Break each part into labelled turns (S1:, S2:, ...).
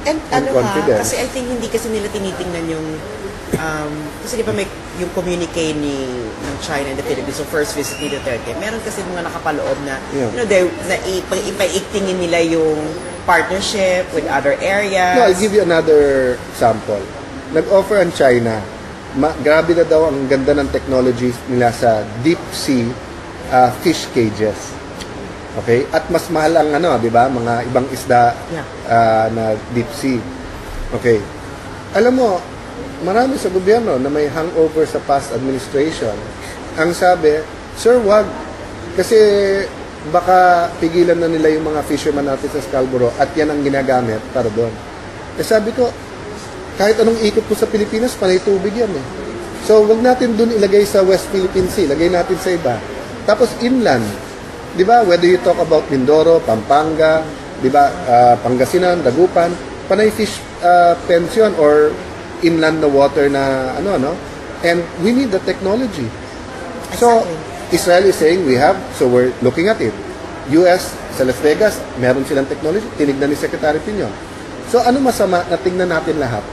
S1: And
S2: confidence.
S1: kasi I think hindi kasi nila tinitingnan yung kasi di ba may yung communique ng China and the Philippines, so first visit ni Duterte, meron kasi mga nakapaloob na, ipaiktingin nila yung partnership with other areas.
S2: No, I'll give you another example. Nag-offer ang China, grabe na daw ang ganda ng technologies nila sa deep sea fish cages. Okay? At mas mahal ang di ba, mga ibang isda na deep sea. Okay. Alam mo, marami sa gobyerno na may hangover sa past administration. Ang sabi, sir, wag. Kasi baka pigilan na nila yung mga fisherman natin sa Scarborough at yan ang ginagamit para doon. Eh sabi ko, kahit anong ikot ko sa Pilipinas, panay tubig yan eh. So, wag natin doon ilagay sa West Philippine Sea, lagay natin sa iba. Tapos inland, di ba, whether you talk about Mindoro, Pampanga, di ba, Pangasinan, Dagupan, panay fish pension or inland na water na and we need the technology. So Israel is saying we have, so we're looking at it. US sa Las Vegas, meron silang technology, tinignan ni Secretary Piñon. So ano masama na tingnan natin lahat?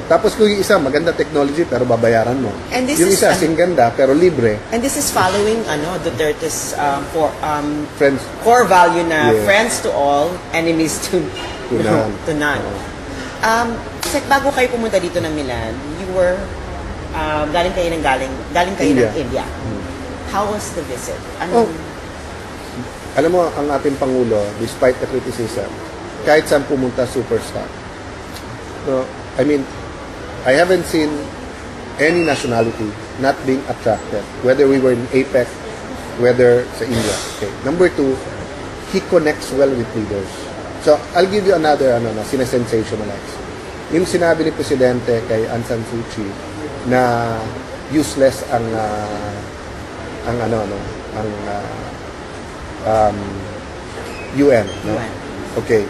S2: Tapos kung yung isa maganda technology pero babayaran mo.
S1: And this
S2: yung isa ganda pero libre.
S1: And this is following Duterte's
S2: friends,
S1: core value na friends to all, enemies to none. Sek, bago kayo pumunta dito ng Milan, you were galing kayo ng India. How was the visit?
S2: Alam mo, ang ating Pangulo, despite the criticism, kahit saan pumunta, superstar. No, I mean, I haven't seen any nationality not being attracted, whether we were in APEC, whether sa India. Okay. Number 2, he connects well with leaders. So, I'll give you another, sinesensationalize. Yung sinabi ni Presidente kay Aung San Suu Kyi na useless ang UN. No? Okay.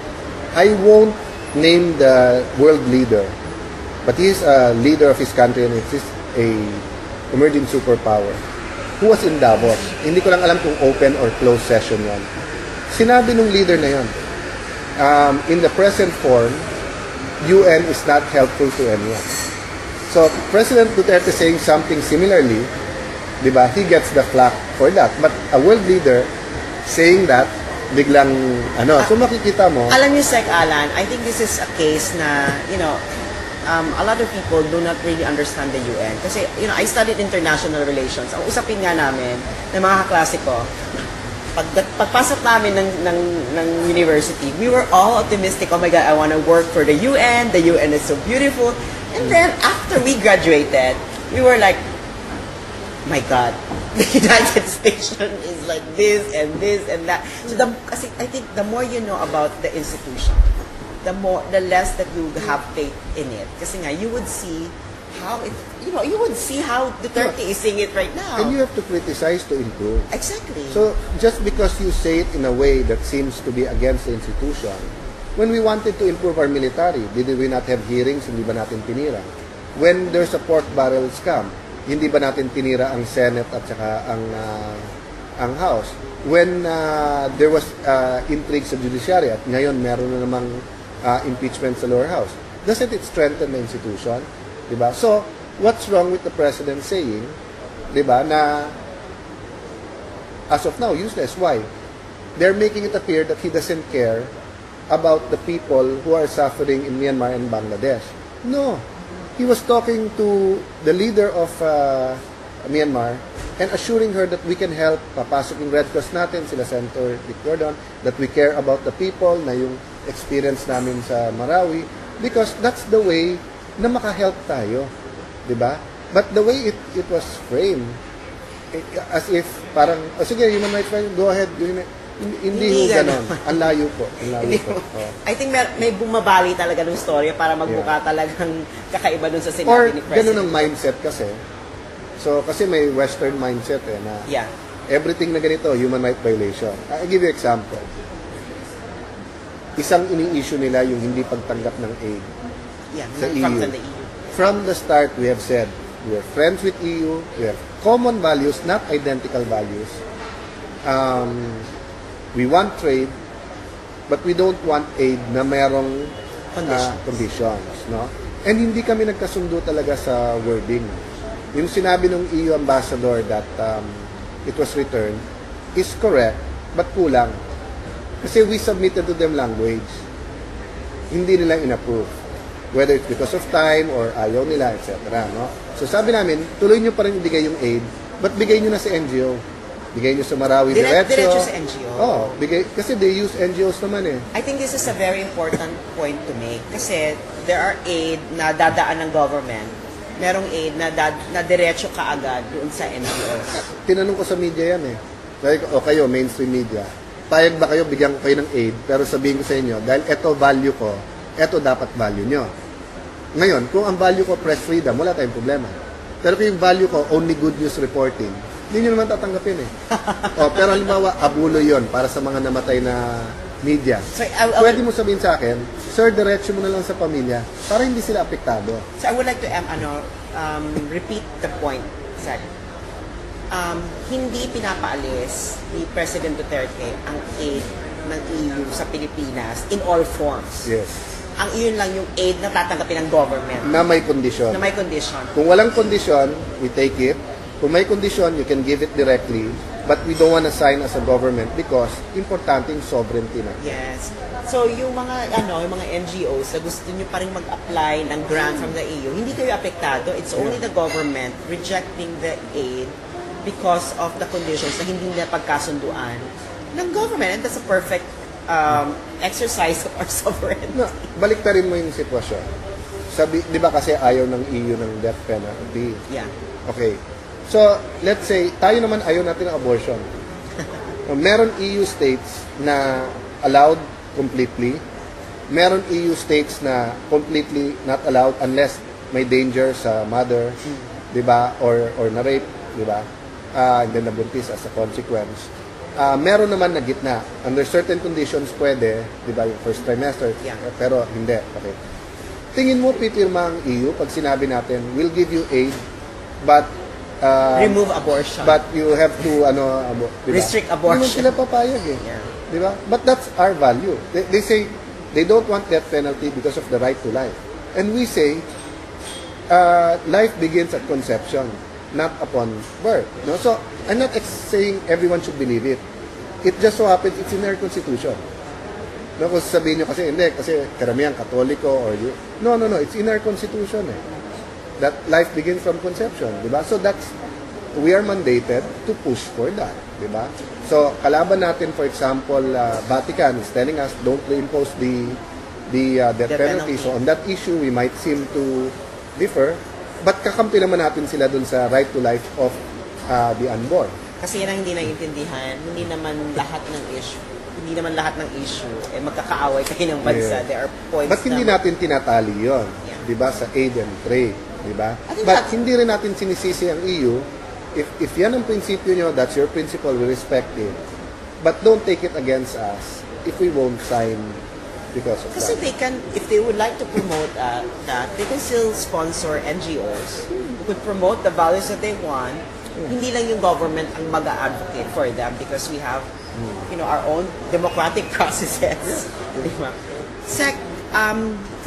S2: I won't name the world leader, but he is a leader of his country and it is a emerging superpower who was in Davos. Hindi ko lang alam kung open or closed session yan. Sinabi nung leader na yon, in the present form, UN is not helpful to anyone. So, President Duterte saying something similarly, di ba, he gets the flack for that. But a world leader saying that, biglang, so makikita mo.
S1: Alam niyo, Sec Alan, I think this is a case na, a lot of people do not really understand the UN. Kasi, I studied international relations. Ang usapin nga namin, ng mga kaklase ko, pagpasok namin ng university, we were all optimistic. Oh my God, I want to work for the UN. The UN is so beautiful. And then, after we graduated, we were like, my God, the United States is like this and that. So, kasi I think the more you know about the institution, the less that you have faith in it. Kasi nga, you would see how it, you would see how Duterte is seeing it right now.
S2: And you have to criticize to improve.
S1: Exactly.
S2: So, just because you say it in a way that seems to be against the institution, when we wanted to improve our military, did we not have hearings? Hindi ba natin tinira? When there's a pork barrel scam, hindi ba natin tinira ang Senate at saka ang House? When there was intrigue sa judiciary at ngayon meron na namang impeachment sa lower house, doesn't it strengthen the institution? Diba? So, what's wrong with the president saying, diba, na as of now, useless. Why? They're making it appear that he doesn't care about the people who are suffering in Myanmar and Bangladesh. No. He was talking to the leader of Myanmar and assuring her that we can help. Papasok yung Red Cross natin, sila Senator Dick Gordon, that we care about the people, na yung experience namin sa Marawi, because that's the way na maka-help tayo, 'di ba? But the way it was framed, as if parang, sige, human rights violation, go ahead, hindi ganon. Ang layo po.
S1: I think may bumabali talaga ng storya para magbuka talagang kakaiba dun sa sinabi
S2: or
S1: ni President.
S2: Ganun ang mindset kasi. So, kasi may Western mindset na everything na ganito, human rights violation. I'll give you example. Isang ini-issue nila yung hindi pagtanggap ng aid. Sa EU.
S1: From the EU.
S2: From the start, we have said, we are friends with EU, we have common values, not identical values. We want trade, but we don't want aid na merong conditions, no? And hindi kami nagkasundo talaga sa wording. Yung sinabi ng EU ambassador that it was returned is correct, but kulang. Kasi we submitted to them language. Hindi nila in-approve. Whether it's because of time or ayaw nila, etc. No? So sabi namin, tuloy nyo pa rin ibigay yung aid, but bigay nyo na sa NGO. Bigay nyo sa Marawi
S1: Diretso sa NGO.
S2: Kasi they use NGOs naman eh.
S1: I think this is a very important point to make. Kasi there are aid na dadaan ng government. Merong aid na diretso kaagad doon sa NGOs.
S2: Tinanong ko sa media yan eh. Sabi ko, kayo, mainstream media, payag ba kayo, bigyan ko kayo ng aid, pero sabihin ko sa inyo, dahil eto value ko, eto dapat value nyo. Ngayon, kung ang value ko press freedom, wala tayong problema. Pero kung yung value ko, only good news reporting, hindi nyo naman tatanggapin eh. Pero halimbawa, abulo yon para sa mga namatay na media.
S1: So,
S2: Pwede mo sabihin sa akin, sir, diretso mo na lang sa pamilya para hindi sila apektado.
S1: So I would like to repeat the point, Zach. Hindi pinapaalis ni President Duterte ang aid ng EU sa Pilipinas in all forms.
S2: Yes.
S1: Ang iyon lang yung aid na tatanggapin ng government.
S2: Na may kondisyon.
S1: Na may condition.
S2: Kung walang kondisyon, we take it. Kung may kondisyon, you can give it directly. But we don't want to sign as a government because importante yung sovereignty na.
S1: Yes. So yung mga NGOs na gusto niyo pa rin mag-apply ng grant from the EU, hindi kayo apektado. It's only the government rejecting the aid because of the conditions na hindi na pagkasunduan ng government. And that's a perfect exercise of our sovereignty.
S2: No, baliktarin mo yung sitwasyon. Di ba kasi ayaw ng EU ng death penalty?
S1: Yeah.
S2: Okay. So, let's say, tayo naman ayaw natin ng abortion. Meron EU states na allowed completely. Meron EU states na completely not allowed unless may danger sa mother, di ba? Or na-rape, di ba? And then nabuntis as a consequence. Meron naman na gitna. Under certain conditions, pwede, di ba, yung first trimester, pero hindi. Okay. Tingin mo, pipirma ang EU pag sinabi natin, we'll give you aid, but
S1: remove abortion.
S2: But you have to diba?
S1: Restrict abortion.
S2: Hindi sila papayag eh.
S1: Yeah.
S2: Diba? But that's our value. They say they don't want death penalty because of the right to life. And we say life begins at conception, not upon birth. No? So I'm not saying everyone should believe it. It just so happens it's in our constitution. No, kung sabihin nyo kasi hindi, kasi karamihan Katoliko or no, it's in our constitution eh. That life begins from conception, di ba? So we are mandated to push for that, di ba? So kalaban natin, for example, Vatican is telling us don't reimpose the death penalty. So on that issue, we might seem to differ, but kakampi naman natin sila dun sa right to life of the unborn.
S1: Kasi yan ang hindi naiintindihan, hindi naman lahat ng issue magkakaaway kayo ng bansa. There are points.
S2: But hindi natin tinatali yon, di ba, sa aid and trade. Diba? But hindi rin natin sinisisi ang EU. If yan ang prinsipyo nyo, that's your principle, we respect it. But don't take it against us if we won't sign because of
S1: Kasi
S2: that.
S1: they can, if they would like to promote that, they can still sponsor NGOs who could promote the values that they want. Hindi lang yung government ang mag-advocate for them because we have our own democratic processes. Diba?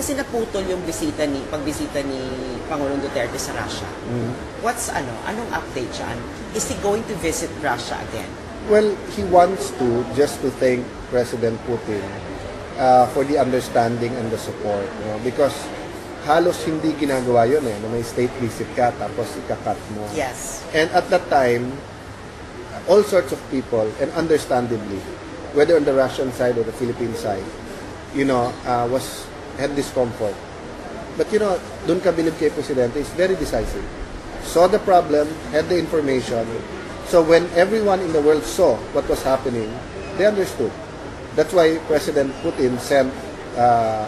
S1: Kasi naputol yung pagbisita ni Pangulong Duterte sa Russia. Anong update dyan? Is he going to visit Russia again?
S2: Well, he wants to, just to thank President Putin for the understanding and the support. Because halos hindi ginagawa yun na may state visit ka tapos ikakat mo.
S1: Yes.
S2: And at that time, all sorts of people, and understandably, whether on the Russian side or the Philippine side, had discomfort. But doon ka bilib kay Presidente is very decisive. Saw the problem, had the information. So when everyone in the world saw what was happening, they understood. That's why President Putin sent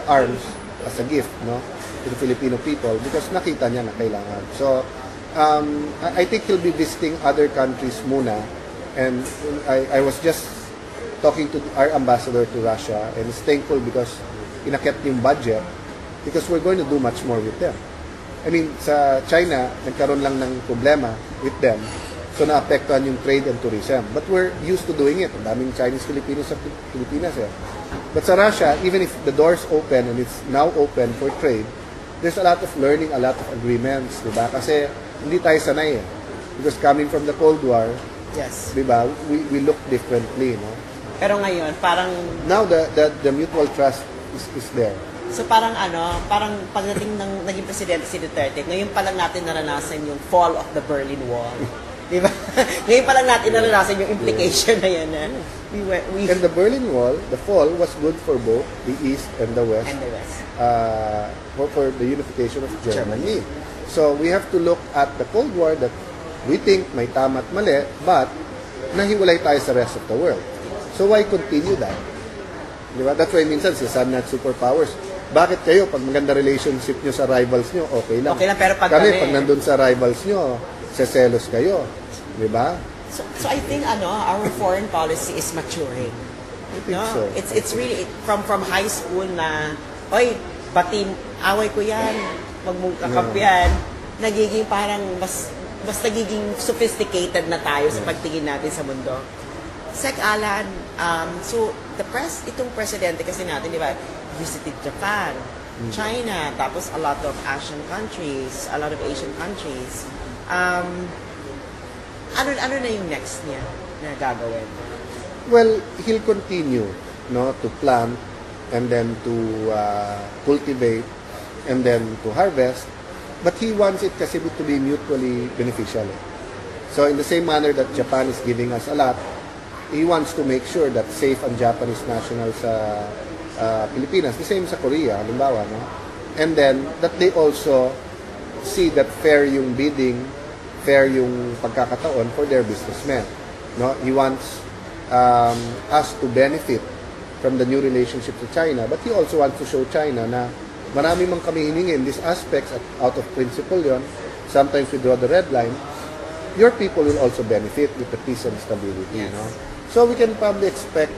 S2: arms as a gift, to the Filipino people because nakita niya na kailangan. So I think he'll be visiting other countries muna. And I was just talking to our ambassador to Russia and is thankful because inakit yung budget because we're going to do much more with them. I mean, sa China, nagkaroon lang ng problema with them. So, naapektuhan yung trade and tourism. But we're used to doing it. Ang daming Chinese Filipinos sa Pilipinas. But sa Russia, even if the door's open and it's now open for trade, there's a lot of learning, a lot of agreements, di ba? Kasi hindi tayo sanay eh. Because coming from the Cold War,
S1: Yes.
S2: di ba, we look differently, no?
S1: Pero ngayon, parang,
S2: Now, the mutual trust is there.
S1: so parang parang pagdating ng naging presidente si Duterte, ngayon pa lang natin naranasan yung fall of the Berlin Wall. Di ba? Ngayon pa lang natin naranasan yung implication na yan. We
S2: And the Berlin Wall, the fall was good for both the East and the West.
S1: and the rest.
S2: For the unification of Germany. So we have to look at the Cold War that we think may tama at mali, but nahiwalay tayo sa rest of the world. So why continue that? Di ba? That's why minsan sinasabi natin superpowers. Bakit kayo, pag maganda relationship nyo sa rivals nyo, okay lang.
S1: Okay lang, pero pag
S2: kami, pag nandun sa rivals nyo, seselos kayo. Di ba?
S1: So I think our foreign policy is maturing.
S2: I think so.
S1: It's really from high school na, oy, batin, away ko yan, magmungkakampiyan, nagiging parang mas nagiging sophisticated na tayo sa pagtingin natin sa mundo. Sec Alan, so itong presidente kasi natin, di ba, visited Japan, China, tapos a lot of Asian countries. Ano na yung next niya na gagawin?
S2: Well, he'll continue, no, to plant and then to cultivate and then to harvest, but he wants it kasi to be mutually beneficial. So in the same manner that Japan is giving us a lot, he wants to make sure that safe ang Japanese nationals sa Pilipinas, the same sa Korea, halimbawa, no? And then that they also see that fair yung bidding, fair yung pagkakataon for their businessmen. No, he wants us to benefit from the new relationship to China, but he also wants to show China na marami mang kami hiningin these aspects at out of principle yon. Sometimes we draw the red line. Your people will also benefit with the peace and stability.
S1: Yes.
S2: No? So we can probably expect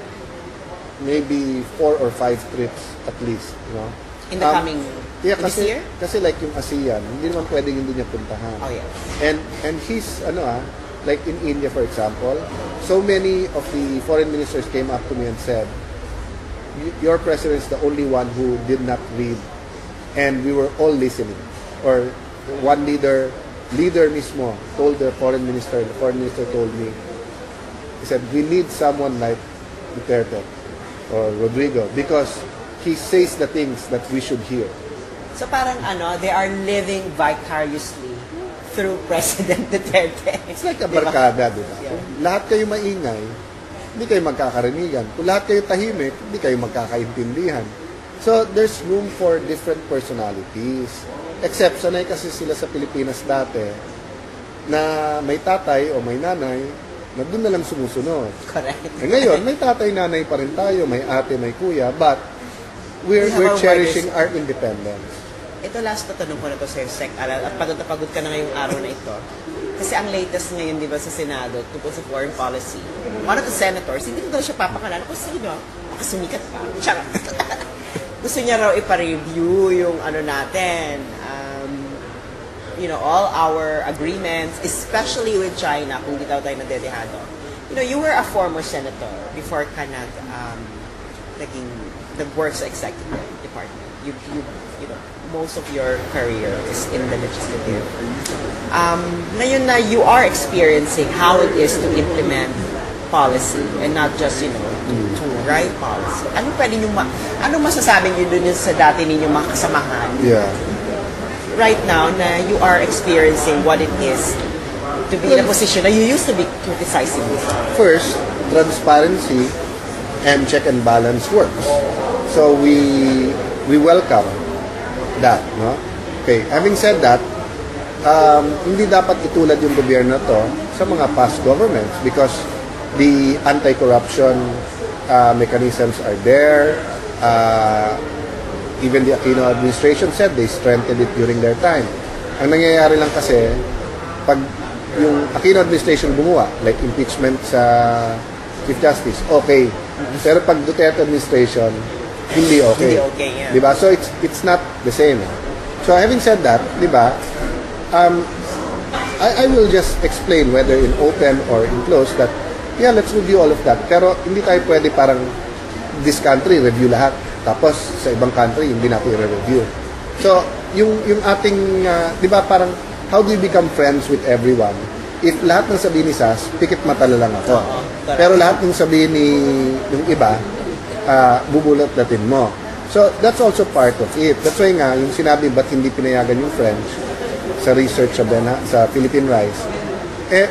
S2: maybe 4 or 5 trips at least. No?
S1: In the coming
S2: Yeah,
S1: this
S2: kasi,
S1: year?
S2: kasi like yung ASEAN, hindi naman pwedeng hindi niya puntahan.
S1: Oh, yeah.
S2: And he's, like in India, for example, so many of the foreign ministers came up to me and said, your president is the only one who did not read, and we were all listening. Or one leader mismo told the foreign minister told me, he said, we need someone like Duterte or Rodrigo because he says the things that we should hear.
S1: So parang they are living vicariously through President Duterte.
S2: It's like a barkada, di ba?
S1: Yeah.
S2: Kung lahat kayo maingay, hindi kayo magkakarinigan. Kung lahat kayo tahimik, hindi kayo magkakaintindihan. So, there's room for different personalities. Except, sanay kasi sila sa Pilipinas dati na may tatay o may nanay na doon na lang sumusunod.
S1: Correct.
S2: Eh ngayon, may tatay, nanay pa rin tayo, may ate, may kuya, but we're
S1: We have our
S2: cherishing
S1: wider-
S2: our independence.
S1: Ito last na tanong ko na to sa Sec Alan at pagod na pagod ka na ngayong araw na ito. Kasi ang latest ngayon, di ba, sa Senado tungkol sa foreign policy, one of the senators, hindi ko daw siya papakalala kung sino, makasumikat pa. Charot. Gusto niya raw ipa-review yung natin, all our agreements, especially with China, kung di daw tayo nadedehado. You were a former senator before ka naging the works executive department. You most of your career is in the legislative. Ngayon na you are experiencing how it is to implement policy and not just, to write policy. Anong masasabi niyo dun sa dati ninyong mga kasamahan?
S2: Yeah.
S1: Right now na you are experiencing what it is to be in a position na you used to be criticizing before.
S2: First, transparency and check and balance works. So we welcome that, no? Okay, having said that, hindi dapat itulad yung gobyerno to sa mga past governments because the anti-corruption mechanisms are there. Even the Aquino administration said they strengthened it during their time. Ang nangyayari lang kasi, pag yung Aquino administration gumawa, like impeachment sa Chief Justice, okay. Pero pag Duterte administration, hindi okay.
S1: Hindi okay, yeah.
S2: Diba? So it's not the same. So having said that, diba, I will just explain whether in open or in closed that, yeah, let's review all of that. Pero hindi tayo pwede parang this country, review lahat. Tapos, sa ibang country, hindi natin i-review. So, yung ating, di ba parang, how do you become friends with everyone? If lahat ng sabihin ni Sas, pikit mata na lang ako. Pero lahat ng sabihin ng iba, bubulat-latin mo. So, that's also part of it. That's why nga, yung sinabi, ba't hindi pinayagan yung French sa research sa Philippine Rice,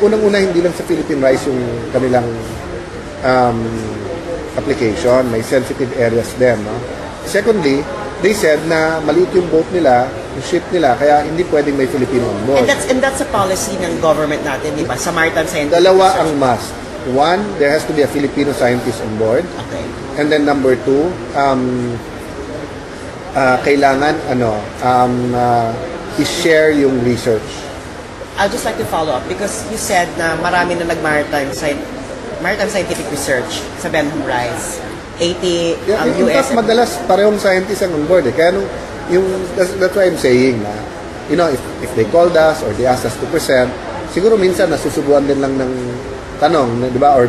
S2: unang-una, hindi lang sa Philippine Rice yung kanilang application. May sensitive areas din. No? Secondly, they said na maliit yung boat nila, yung ship nila, kaya hindi pwedeng may Filipino on board.
S1: And that's a policy ng government natin, di ba? Sa maritime scientific
S2: Dalawa
S1: research.
S2: ang must. One, there has to be a Filipino scientist on board.
S1: Okay.
S2: And then number two, kailangan i-share yung research.
S1: I'd just like to follow up because you said na marami na maritime scientific research sa Benham Rice. 80 ang
S2: In
S1: US.
S2: fact, madalas parehong scientists ang on board. Kaya that's why I'm saying na, if they called us or they asked us to present, siguro minsan nasusubuan din lang ng tanong, di ba? Or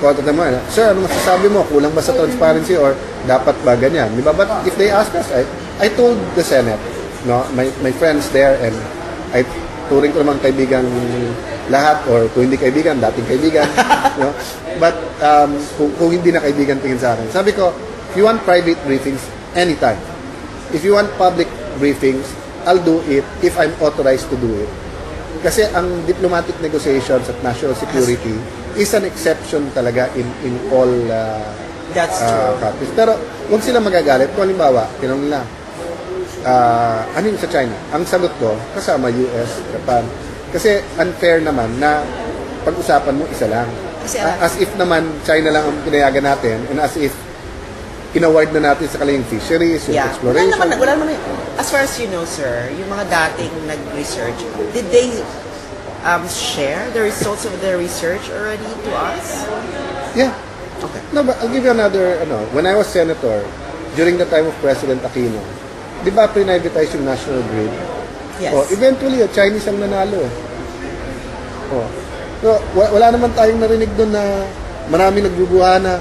S2: contact naman, sir, ano masasabi mo? Kulang ba sa transparency or dapat ba ganyan? Di ba? But if they ask us, I told the Senate, no, my friends there, and I turing ko naman kaibigan lahat, or kung hindi kaibigan, dating kaibigan. No? But kung hindi na kaibigan tingin sa akin, sabi ko, if you want private briefings, anytime. If you want public briefings, I'll do it if I'm authorized to do it. Kasi ang diplomatic negotiations at national security is an exception talaga in all
S1: That's true.
S2: countries. Pero huwag sila magagalit. Kung halimbawa, tinanong nila, ano yung sa China? Ang sagot ko, kasama US, Japan. Kasi unfair naman na pag-usapan mo isa lang.
S1: Kasi,
S2: As if naman China lang ang pinayagan natin, and as if in-award na natin sa kanilang fisheries, yung exploration.
S1: Wala naman. As far as you know, sir, yung mga dating nag-research, did they share the results of their research already to us?
S2: Yeah.
S1: Okay.
S2: No, but I'll give you another, when I was senator, during the time of President Aquino, di ba pre-privatize yung National Grid?
S1: Yes.
S2: Eventually, Chinese ang nanalo. So, wala naman tayong narinig doon na marami nagbubuha na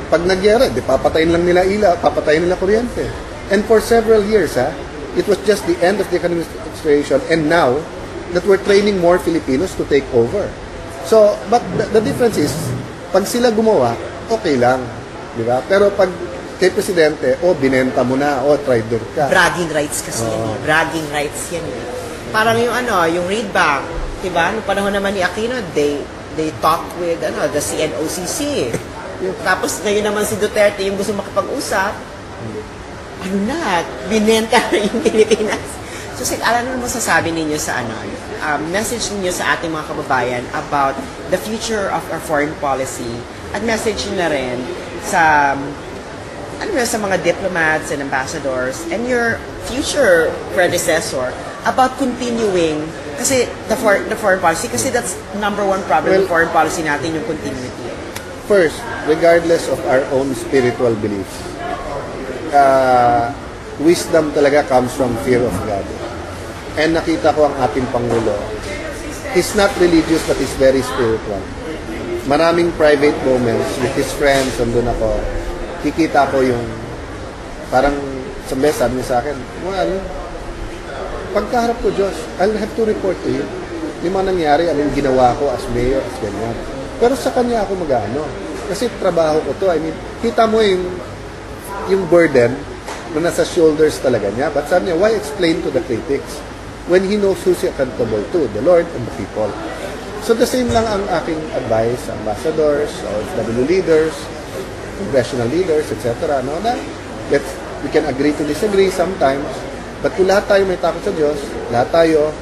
S2: pag nagyera, di papatayin lang nila ilaw, papatayin nila kuryente. And for several years, it was just the end of the economic administration, and now that we're training more Filipinos to take over. So, but the difference is, pag sila gumawa, okay lang. Di ba? Pero pag kay Presidente, binenta mo na, traitor ka.
S1: Bragging rights kasi yan. Bragging rights yan. Parang yung read back, diba? Noong panahon naman ni Aquino, they talked with the CNOCC. Tapos ngayon naman si Duterte yung gusto makipag-usap, binenta na yung Pilipinas. So, ano masasabi ninyo sa message ninyo sa ating mga kababayan about the future of our foreign policy, at message nyo na rin sa sa mga diplomats and ambassadors and your future predecessor about continuing kasi the foreign policy, kasi that's number one problem ng foreign policy natin, yung continuity.
S2: First, regardless of our own spiritual beliefs, wisdom talaga comes from fear of God. And nakita ko ang ating Pangulo, he's not religious but he's very spiritual. Maraming private moments with his friends, andun ako, kikita ko yung parang sabi niya sa akin, pagkaharap ko Diyos, I'll have to report to Him. Yung mga nangyari, anong ginawa ko as mayor, as ganyan. Pero sa kanya ako mag-ano. Kasi trabaho ko to. I mean, kita mo yung burden na nasa shoulders talaga niya. But sabi niya, why explain to the critics when he knows who's accountable to, the Lord and the people? So the same lang ang aking advice sa ambassadors, OFW leaders, congressional leaders, etc. No? Na we can agree to disagree sometimes, but kung lahat tayo may takot sa Diyos, lahat tayo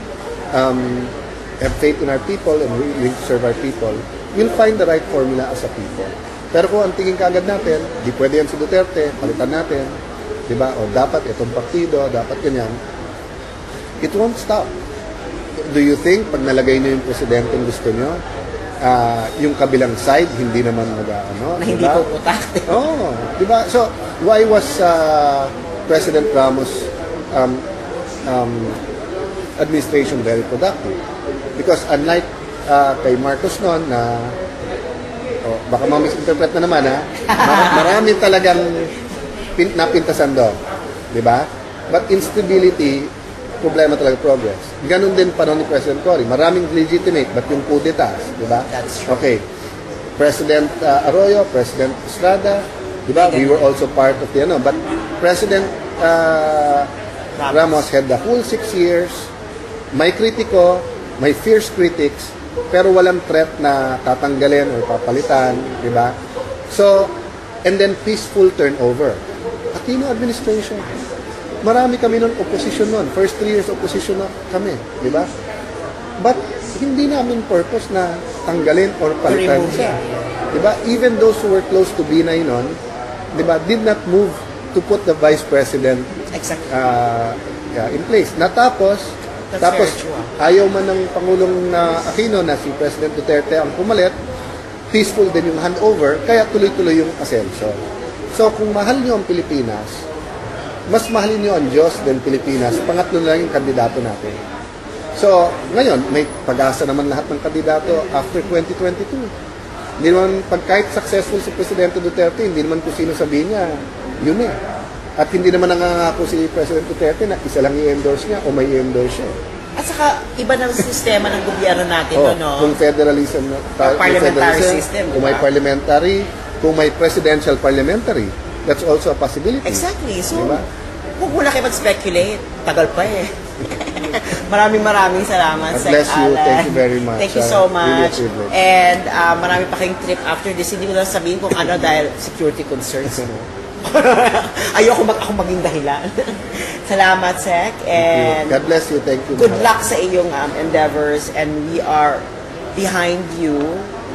S2: have faith in our people and we serve our people, we'll find the right formula as a people. Pero kung ang tingin kaagad natin, di pwede yan si Duterte, palitan natin, di ba? O dapat itong partido, dapat ganyan, it won't stop. Do you think, pag nalagay niyo yung presidente gusto niyo, yung kabilang side, hindi naman
S1: Na hindi
S2: diba?
S1: puputak.
S2: Di ba? So, why was President Ramos administration very productive? Because unlike kay Marcos noon na baka ma-misinterpret na naman ha. Marami talagang napintasan doon. Di ba? But instability, problema talaga progress. Ganun din panahon ni President Cory. Maraming legitimate, but yung coup d'etat, di ba?
S1: That's true.
S2: Okay. President Arroyo, President Estrada, di ba? We were also part of the ano. But President Ramos had the whole 6 years. May kritiko, may fierce critics, pero walang threat na tatanggalin o papalitan, di ba? So, and then peaceful turnover. Aquino administration. Marami kami nun opposition nun. First 3 years opposition na kami, di ba? But hindi namin purpose na tanggalin or palitan siya. Di ba? Even those who were close to Binay nun, di ba, did not move to put the Vice President in place. Natapos, ayaw man ng Pangulong Aquino na si President Duterte ang pumalit, peaceful din yung handover, kaya tuloy-tuloy yung asenso. So, kung mahal nyo ang Pilipinas, mas mahalin nyo ang Diyos than Pilipinas, pangatlo na lang yung kandidato natin. So, ngayon, may pag-asa naman lahat ng kandidato after 2022. Hindi naman, kahit successful si Presidente Duterte, hindi naman kung sino sabihin niya, yun eh. At hindi naman nangangako si President Duterte na isa lang i-endorse niya o may i-endorse siya.
S1: At saka, iba ng sistema ng gobyerno natin, no?
S2: Kung federalism,
S1: parliamentary system,
S2: kung may parliamentary, kung may presidential parliamentary, that's also a possibility.
S1: Exactly. So,
S2: diba?
S1: Huwag muna kayo mag-speculate. Tagal pa eh. Maraming salamat,
S2: God bless you.
S1: Alan.
S2: Thank you very much.
S1: Thank you so much.
S2: Really
S1: And marami pa kayong trip after this. Hindi ko lang sabihin kung ano dahil security concerns mo. Ayoko ako maging dahilan. Salamat, Sec. And
S2: God bless you. Thank you.
S1: Good luck sa iyong endeavors. And we are behind you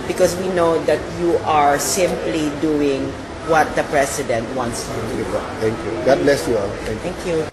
S1: because we know that you are simply doing what the President wants you to do.
S2: Thank you. God bless you all. Thank you.
S1: Thank you.